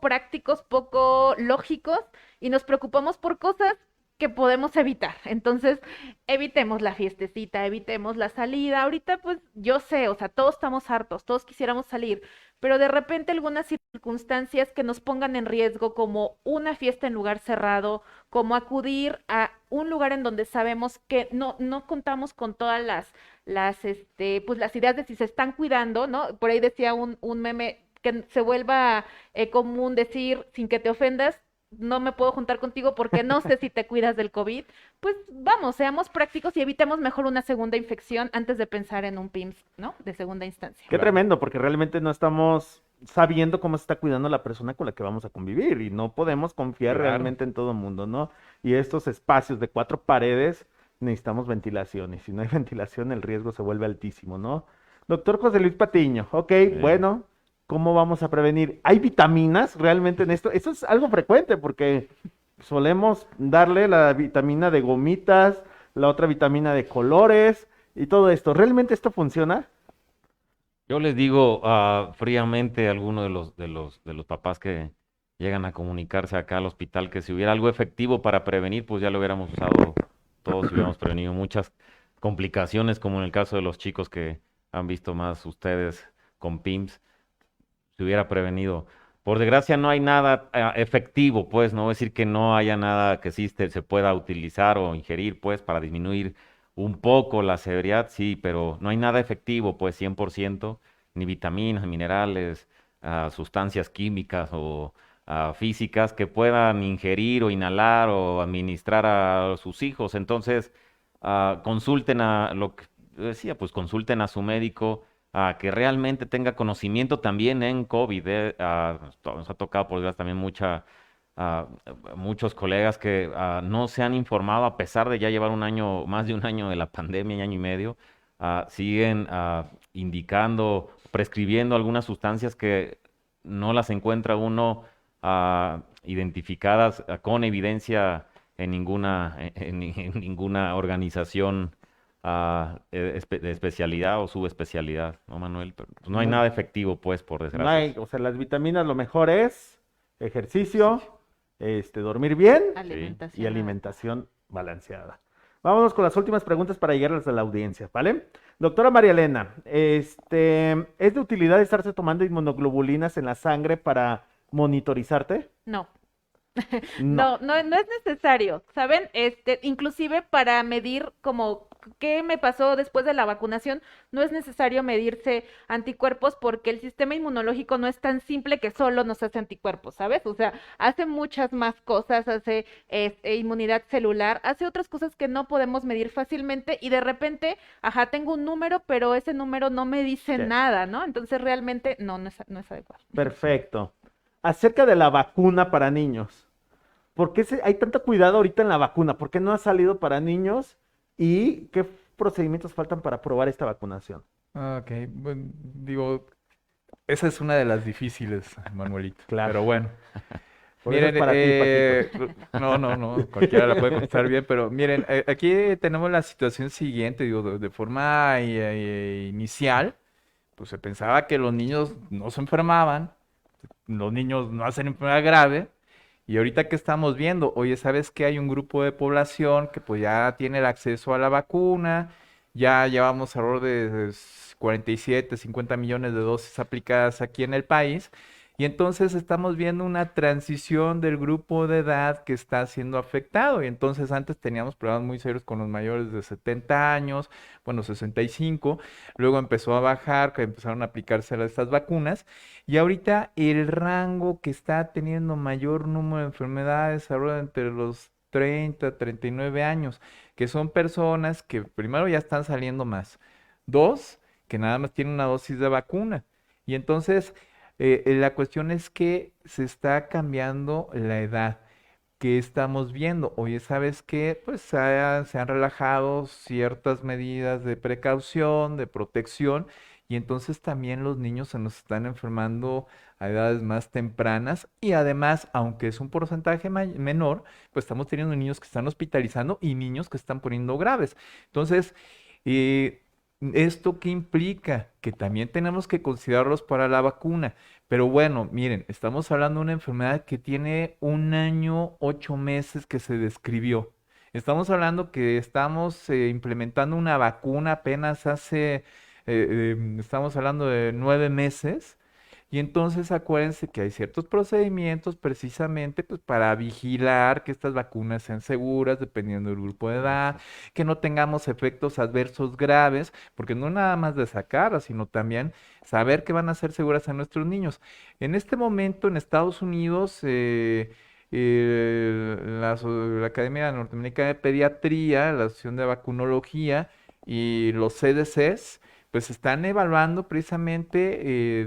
prácticos, poco lógicos y nos preocupamos por cosas que podemos evitar. Entonces, evitemos la fiestecita, evitemos la salida. Ahorita, pues yo sé, o sea, todos estamos hartos, todos quisiéramos salir, pero de repente algunas circunstancias que nos pongan en riesgo, como una fiesta en lugar cerrado, como acudir a un lugar en donde sabemos que no contamos con todas pues las ideas de si se están cuidando, ¿no? Por ahí decía un meme que se vuelva común decir, sin que te ofendas, no me puedo juntar contigo porque no sé si te cuidas del COVID. Pues vamos, seamos prácticos y evitemos mejor una segunda infección antes de pensar en un PIMS, ¿no? De segunda instancia. Qué Claro. tremendo, porque realmente no estamos sabiendo cómo se está cuidando la persona con la que vamos a convivir y no podemos confiar Claro. realmente en todo el mundo, ¿no? Y estos espacios de 4 paredes necesitamos ventilación y si no hay ventilación el riesgo se vuelve altísimo, ¿no? Doctor José Luis Patiño, ok, bueno, ¿cómo vamos a prevenir? ¿Hay vitaminas realmente en esto? Eso es algo frecuente porque solemos darle la vitamina de gomitas, la otra vitamina de colores y todo esto. ¿Realmente esto funciona? Yo les digo fríamente a alguno de los papás que llegan a comunicarse acá al hospital que si hubiera algo efectivo para prevenir, pues ya lo hubiéramos usado todos y hubiéramos prevenido muchas complicaciones, como en el caso de los chicos que han visto más ustedes con PIMS, se hubiera prevenido. Por desgracia no hay nada efectivo, pues, no voy a decir que no haya nada que existe, se pueda utilizar o ingerir, pues, para disminuir un poco la severidad, sí, pero no hay nada efectivo, pues, 100%, ni vitaminas, minerales, sustancias químicas o físicas que puedan ingerir o inhalar o administrar a sus hijos. Entonces, consulten a lo que decía, pues consulten a su médico que realmente tenga conocimiento también en COVID. Nos ha tocado, por desgracia, también ah, muchos colegas que no se han informado a pesar de ya llevar un año, más de un año de la pandemia, año y medio, siguen indicando, prescribiendo algunas sustancias que no las encuentra uno identificadas con evidencia en en ninguna organización de especialidad o subespecialidad, ¿no, Manuel? Pero, pues, no hay No, nada efectivo, pues, por no desgracia. hay, o sea, las vitaminas lo mejor es ejercicio, dormir bien y Alimentación. alimentación balanceada. Vámonos con las últimas preguntas para llegarles a la audiencia, ¿vale? Doctora María Elena, ¿es de utilidad estarse tomando inmunoglobulinas en la sangre para monitorizarte? No. No. No es necesario, ¿saben? Inclusive para medir como qué me pasó después de la vacunación, no es necesario medirse anticuerpos porque el sistema inmunológico no es tan simple que solo nos hace anticuerpos, ¿sabes? O sea, hace muchas más cosas, hace inmunidad celular, hace otras cosas que no podemos medir fácilmente y de repente, ajá, tengo un número, pero ese número no me dice Ya. nada, ¿no? Entonces realmente no es adecuado. Perfecto. Acerca de la vacuna para niños. ¿Por qué hay tanto cuidado ahorita en la vacuna? ¿Por qué no ha salido para niños? ¿Y qué procedimientos faltan para aprobar esta vacunación? Ok, bueno, digo, esa es una de las difíciles, Manuelito. Claro. Pero bueno, Por eso es miren, para ti, Paquito. no, cualquiera la puede contestar bien, pero miren, aquí tenemos la situación siguiente, digo, de forma inicial, pues se pensaba que los niños no se enfermaban, los niños no hacen enfermedad grave, y ahorita que estamos viendo, oye, ¿sabes qué? Hay un grupo de población que pues ya tiene el acceso a la vacuna, ya llevamos alrededor de 47, 50 millones de dosis aplicadas aquí en el país, y entonces estamos viendo una transición del grupo de edad que está siendo afectado, y entonces antes teníamos problemas muy serios con los mayores de 70 años, bueno, 65, luego empezó a bajar, que empezaron a aplicarse estas vacunas, y ahorita el rango que está teniendo mayor número de enfermedades ahora entre los 30, 39 años, que son personas que primero ya están saliendo más, dos, que nada más tienen una dosis de vacuna. Y entonces la cuestión es que se está cambiando la edad. ¿Qué estamos viendo? Oye, ¿sabes qué? Pues se han relajado ciertas medidas de precaución, de protección, y entonces también los niños se nos están enfermando a edades más tempranas y además, aunque es un porcentaje menor, pues estamos teniendo niños que están hospitalizando y niños que están poniendo graves. Entonces, eh, ¿esto qué implica? Que también tenemos que considerarlos para la vacuna. Pero bueno, miren, estamos hablando de una enfermedad que tiene 1 año, 8 meses que se describió. Estamos hablando que estamos implementando una vacuna apenas estamos hablando de 9 meses. Y entonces acuérdense que hay ciertos procedimientos precisamente pues, para vigilar que estas vacunas sean seguras dependiendo del grupo de edad, que no tengamos efectos adversos graves, porque no nada más de sacarlas, sino también saber que van a ser seguras a nuestros niños. En este momento en Estados Unidos, la Academia Norteamericana de Pediatría, la Asociación de Vacunología y los CDCs, pues están evaluando precisamente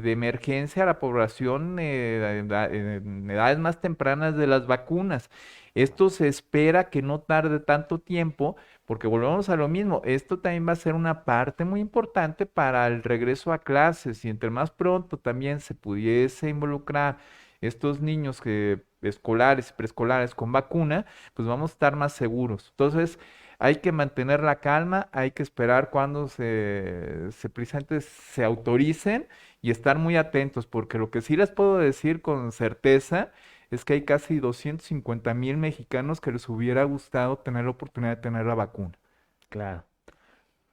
de emergencia a la población en edades más tempranas de las vacunas. Esto se espera que no tarde tanto tiempo, porque volvemos a lo mismo. Esto también va a ser una parte muy importante para el regreso a clases y entre más pronto también se pudiese involucrar estos niños escolares y preescolares con vacuna, pues vamos a estar más seguros. Entonces, hay que mantener la calma, hay que esperar cuando precisamente se autoricen y estar muy atentos, porque lo que sí les puedo decir con certeza es que hay casi 250,000 mexicanos que les hubiera gustado tener la oportunidad de tener la vacuna. Claro.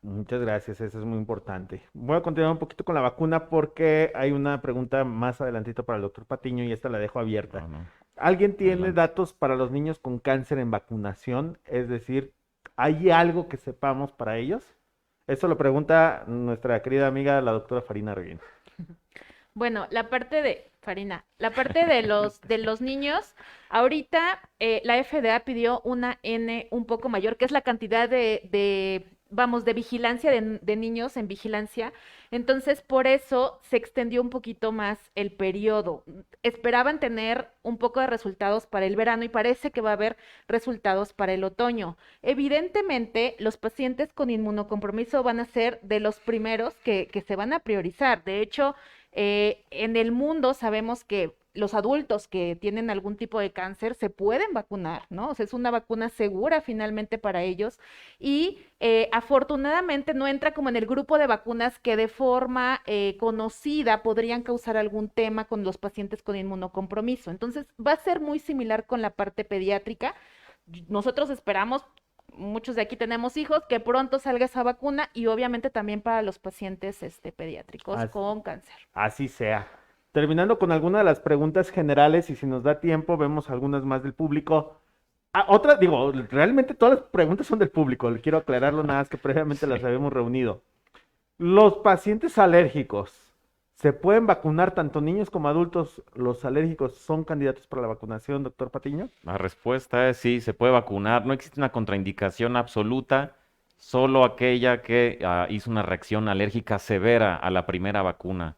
Muchas gracias, eso es muy importante. Voy a continuar un poquito con la vacuna porque hay una pregunta más adelantito para el doctor Patiño y esta la dejo abierta. No, no, ¿Alguien tiene adelante. datos para los niños con cáncer en vacunación? Es decir, ¿hay algo que sepamos para ellos? Eso lo pregunta nuestra querida amiga, la doctora Farina Reguín. Bueno, la parte de los niños, ahorita la FDA pidió una N un poco mayor, que es la cantidad vamos, de vigilancia de niños en vigilancia. Entonces, por eso se extendió un poquito más el periodo. Esperaban tener un poco de resultados para el verano y parece que va a haber resultados para el otoño. Evidentemente, los pacientes con inmunocompromiso van a ser de los primeros que se van a priorizar. De hecho, en el mundo sabemos que los adultos que tienen algún tipo de cáncer se pueden vacunar, ¿no? O sea, es una vacuna segura finalmente para ellos y afortunadamente no entra como en el grupo de vacunas que de forma conocida podrían causar algún tema con los pacientes con inmunocompromiso. Entonces, va a ser muy similar con la parte pediátrica. Nosotros esperamos muchos de aquí tenemos hijos, que pronto salga esa vacuna y obviamente también para los pacientes pediátricos As- con cáncer. Así sea. Terminando con alguna de las preguntas generales y si nos da tiempo, vemos algunas más del público. Otra, digo, realmente todas las preguntas son del público, le quiero aclararlo nada más que previamente las Sí. habíamos reunido. Los pacientes alérgicos, ¿se pueden vacunar tanto niños como adultos? ¿Los alérgicos son candidatos para la vacunación, doctor Patiño? La respuesta es sí, se puede vacunar. No existe una contraindicación absoluta, solo aquella que hizo una reacción alérgica severa a la primera vacuna.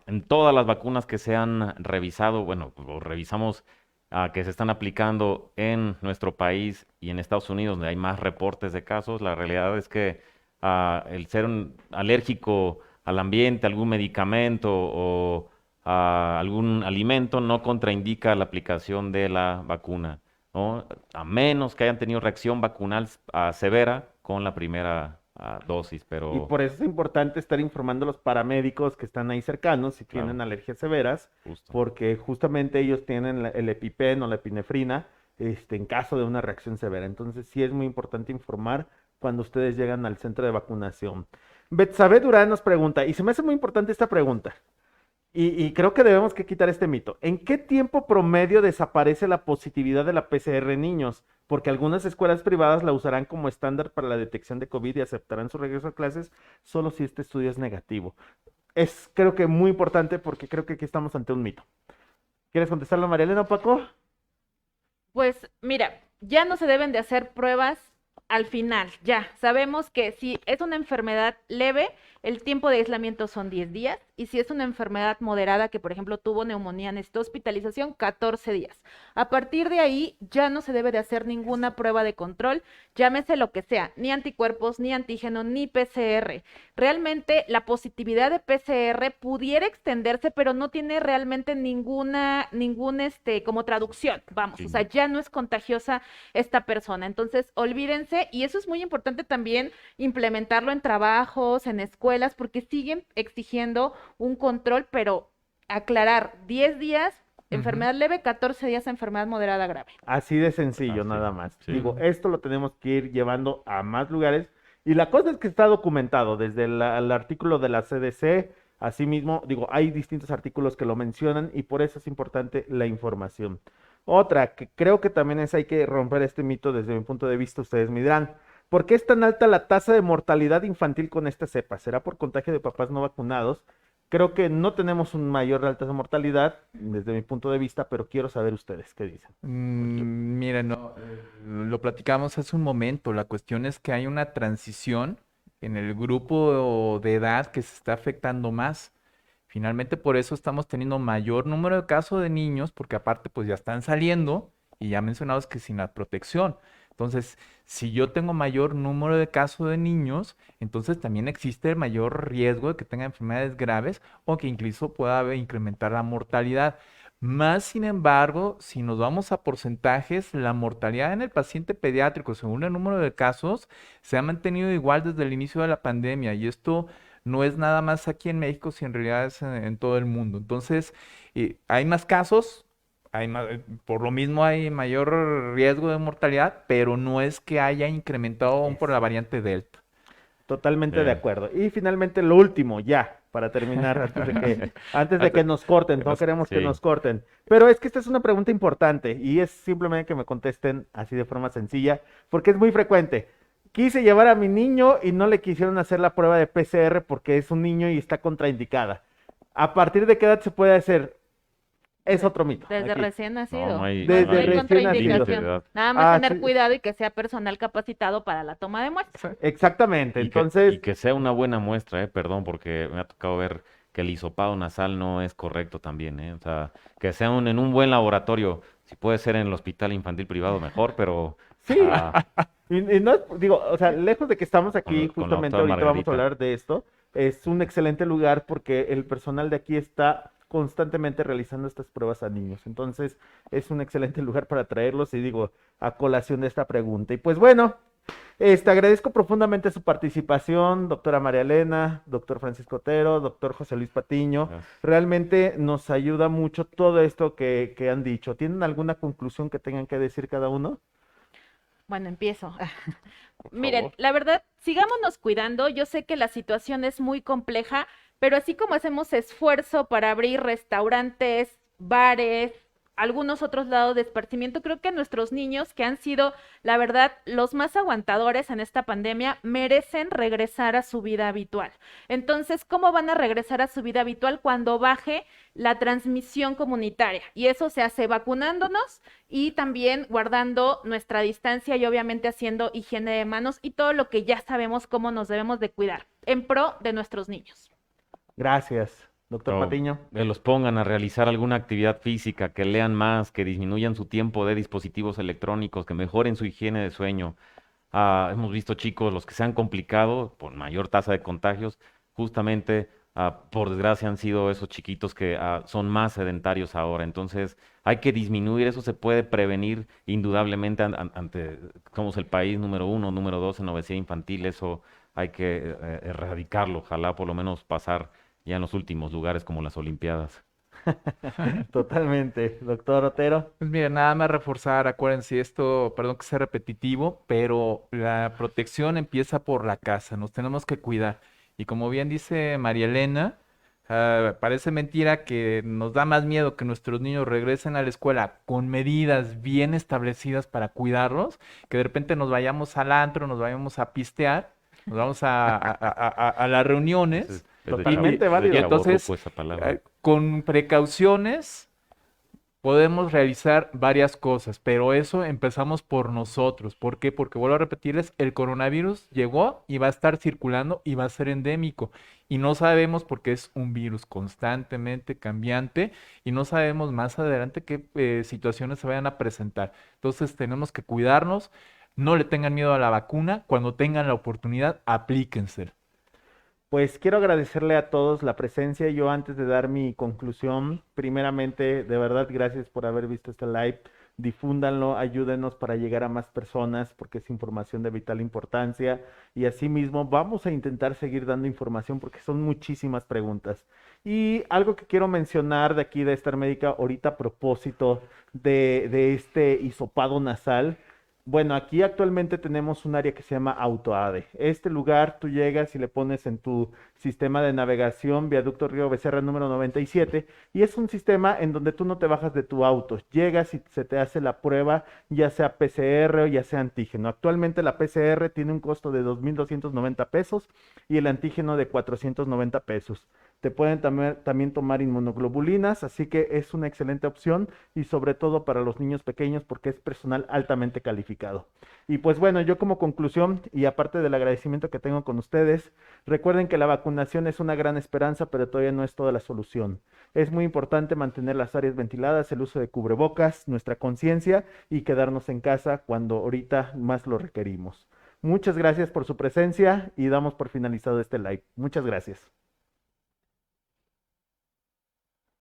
En todas las vacunas que se han revisado, bueno, o revisamos que se están aplicando en nuestro país y en Estados Unidos, donde hay más reportes de casos, la realidad es que el ser alérgico al ambiente, algún medicamento o algún alimento no contraindica la aplicación de la vacuna, ¿no? A menos que hayan tenido reacción vacunal severa con la primera dosis, Y pero por eso es importante estar informando a los paramédicos que están ahí cercanos si claro, tienen alergias severas, justo. porque justamente ellos tienen el EpiPen o la epinefrina, en caso de una reacción severa. Entonces sí es muy importante informar cuando ustedes llegan al centro de vacunación. Betsabe Durán nos pregunta, y se me hace muy importante esta pregunta, y creo que debemos que quitar este mito. ¿En qué tiempo promedio desaparece la positividad de la PCR en niños? Porque algunas escuelas privadas la usarán como estándar para la detección de COVID y aceptarán su regreso a clases solo si este estudio es negativo. Es creo que muy importante porque creo que aquí estamos ante un mito. ¿Quieres contestarlo, María Elena o Paco? Pues mira, ya no se deben de hacer pruebas al final, ya. Sabemos que si es una enfermedad leve, el tiempo de aislamiento son 10 días y si es una enfermedad moderada que por ejemplo tuvo neumonía, necesitó hospitalización, 14 días. A partir de ahí ya no se debe de hacer ninguna prueba de control, llámese lo que sea, ni anticuerpos, ni antígeno, ni PCR. Realmente la positividad de PCR pudiera extenderse, pero no tiene realmente ningún como traducción, vamos, o sea, Sí. ya no es contagiosa esta persona. Entonces, olvídense, y eso es muy importante también implementarlo en trabajos, en escuelas, porque siguen exigiendo un control, pero aclarar, 10 días, Ujú. enfermedad leve, 14 días, enfermedad moderada grave. Así de sencillo, Así, nada más. sí. Digo, Ujú. esto lo tenemos que ir llevando a más lugares. Y la cosa es que está documentado desde el artículo de la CDC. Asimismo, digo, hay distintos artículos que lo mencionan y por eso es importante la información. Otra, que creo que también es hay que romper este mito desde mi punto de vista, ustedes me dirán. ¿Por qué es tan alta la tasa de mortalidad infantil con esta cepa? ¿Será por contagio de papás no vacunados? Creo que no tenemos un mayor tasa de mortalidad desde mi punto de vista, pero quiero saber ustedes qué dicen. Mira, no, lo platicamos hace un momento. La cuestión es que hay una transición en el grupo de edad que se está afectando más. Finalmente, por eso estamos teniendo mayor número de casos de niños, porque aparte, pues ya están saliendo y ya mencionados que sin la protección. Entonces, si yo tengo mayor número de casos de niños, entonces también existe el mayor riesgo de que tengan enfermedades graves o que incluso pueda incrementar la mortalidad. Más sin embargo, si nos vamos a porcentajes, la mortalidad en el paciente pediátrico, según el número de casos, se ha mantenido igual desde el inicio de la pandemia y esto no es nada más aquí en México, sino en realidad es en todo el mundo. Entonces, hay más casos, por lo mismo hay mayor riesgo de mortalidad, pero no es que haya incrementado aún por la Eso. variante Delta. Totalmente de Eh, acuerdo. Y finalmente lo último, ya, para terminar, antes de que Hasta nos corten, que no queremos que sí. nos corten. Pero es que esta es una pregunta importante y es simplemente que me contesten así de forma sencilla, porque es muy frecuente. Quise llevar a mi niño y no le quisieron hacer la prueba de PCR porque es un niño y está contraindicada. ¿A partir de qué edad se puede hacer? Es De- otro mito. Desde Aquí. recién No, nacido. No Desde hay recién nacido. límite de contraindicación. edad. Nada más tener Así, cuidado y que sea personal capacitado para la toma de muestra. Sí. exactamente. Y Entonces, que sea una buena muestra, perdón, porque me ha tocado ver que el hisopado nasal no es correcto también, O sea, que sea en un buen laboratorio, si puede ser en el hospital infantil privado mejor, pero sí. ah, Y no digo, o sea, lejos de que estamos aquí, con la justamente doctora ahorita vamos a Margarita. hablar de esto, es un excelente lugar porque el personal de aquí está constantemente realizando estas pruebas a niños. Entonces, es un excelente lugar para traerlos y digo, a colación de esta pregunta. Y pues bueno, agradezco profundamente su participación, doctora María Elena, doctor Francisco Otero, doctor José Luis Patiño. Gracias. Realmente nos ayuda mucho todo esto que han dicho. ¿Tienen alguna conclusión que tengan que decir cada uno? Bueno, empiezo. Por Miren, favor. la verdad, sigámonos cuidando. Yo sé que la situación es muy compleja, pero así como hacemos esfuerzo para abrir restaurantes, bares, algunos otros lados de esparcimiento, creo que nuestros niños, que han sido, la verdad, los más aguantadores en esta pandemia, merecen regresar a su vida habitual. Entonces, ¿cómo van a regresar a su vida habitual cuando baje la transmisión comunitaria? Y eso se hace vacunándonos y también guardando nuestra distancia y obviamente haciendo higiene de manos y todo lo que ya sabemos cómo nos debemos de cuidar en pro de nuestros niños. Gracias, doctor O Patiño. que los pongan a realizar alguna actividad física, que lean más, que disminuyan su tiempo de dispositivos electrónicos, que mejoren su higiene de sueño. Hemos visto chicos, los que se han complicado por mayor tasa de contagios, justamente, por desgracia, han sido esos chiquitos que son más sedentarios ahora. Entonces, hay que disminuir, eso se puede prevenir indudablemente ante, somos el país número 1, número 2 en obesidad infantil, eso hay que erradicarlo, ojalá por lo menos pasar ya en los últimos lugares como las Olimpiadas. Totalmente, doctor Otero. Pues mira, nada más reforzar, acuérdense, esto, perdón que sea repetitivo, pero la protección empieza por la casa, nos tenemos que cuidar. Y como bien dice María Elena, parece mentira que nos da más miedo que nuestros niños regresen a la escuela con medidas bien establecidas para cuidarlos, que de repente nos vayamos al antro, nos vayamos a pistear, nos vamos a las reuniones. Es de Totalmente es de válido. Y entonces, chavorruco esa palabra. con precauciones podemos realizar varias cosas, pero eso empezamos por nosotros. ¿Por qué? Porque vuelvo a repetirles, el coronavirus llegó y va a estar circulando y va a ser endémico. Y no sabemos porque es un virus constantemente cambiante y no sabemos más adelante qué situaciones se vayan a presentar. Entonces tenemos que cuidarnos, no le tengan miedo a la vacuna, cuando tengan la oportunidad, aplíquensela. Pues quiero agradecerle a todos la presencia. Yo antes de dar mi conclusión, primeramente, de verdad, gracias por haber visto este live. Difúndanlo, ayúdenos para llegar a más personas porque es información de vital importancia. Y asimismo, vamos a intentar seguir dando información porque son muchísimas preguntas. Y algo que quiero mencionar de aquí de Star Médica ahorita a propósito de este hisopado nasal. Bueno, aquí actualmente tenemos un área que se llama AutoAde. Este lugar tú llegas y le pones en tu sistema de navegación Viaducto Río Becerra número 97 y es un sistema en donde tú no te bajas de tu auto. Llegas y se te hace la prueba, ya sea PCR o ya sea antígeno. Actualmente la PCR tiene un costo de 2.290 pesos y el antígeno de 490 pesos. Te pueden también tomar inmunoglobulinas, así que es una excelente opción y sobre todo para los niños pequeños porque es personal altamente calificado. Y pues bueno, yo como conclusión y aparte del agradecimiento que tengo con ustedes, recuerden que la vacunación es una gran esperanza, pero todavía no es toda la solución. Es muy importante mantener las áreas ventiladas, el uso de cubrebocas, nuestra conciencia y quedarnos en casa cuando ahorita más lo requerimos. Muchas gracias por su presencia y damos por finalizado este live. Muchas gracias.